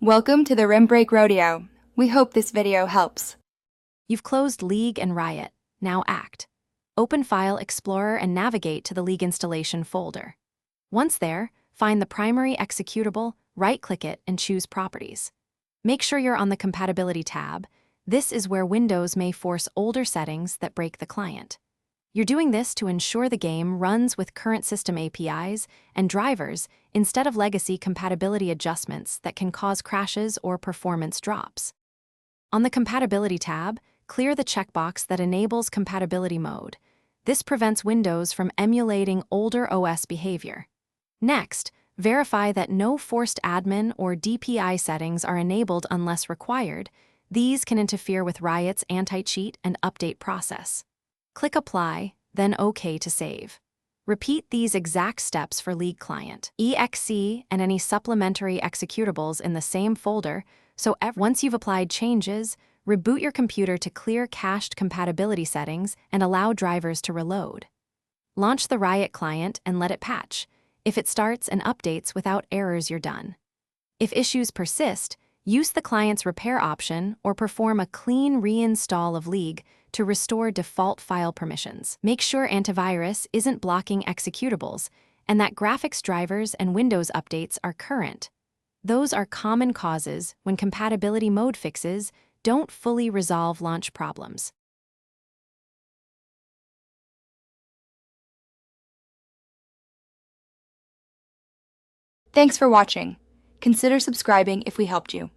Welcome to the Rim Break Rodeo. We hope this video helps. You've closed League and Riot. Now act. Open File Explorer and navigate to the League installation folder. Once there, find the primary executable, right-click it, and choose Properties. Make sure you're on the Compatibility tab. This is where Windows may force older settings that break the client. You're doing this to ensure the game runs with current system APIs and drivers instead of legacy compatibility adjustments that can cause crashes or performance drops. On the Compatibility tab, clear the checkbox that enables compatibility mode. This prevents Windows from emulating older OS behavior. Next, verify that no forced admin or DPI settings are enabled unless required. These can interfere with Riot's anti-cheat and update process. Click Apply, then OK to save. Repeat these exact steps for League Client, exe, and any supplementary executables in the same folder, so once you've applied changes, reboot your computer to clear cached compatibility settings and allow drivers to reload. Launch the Riot client and let it patch. If it starts and updates without errors, you're done. If issues persist, use the client's repair option or perform a clean reinstall of League to restore default file permissions. Make sure antivirus isn't blocking executables and that graphics drivers and Windows updates are current. Those are common causes when compatibility mode fixes don't fully resolve launch problems. Thanks for watching. Consider subscribing if we helped you.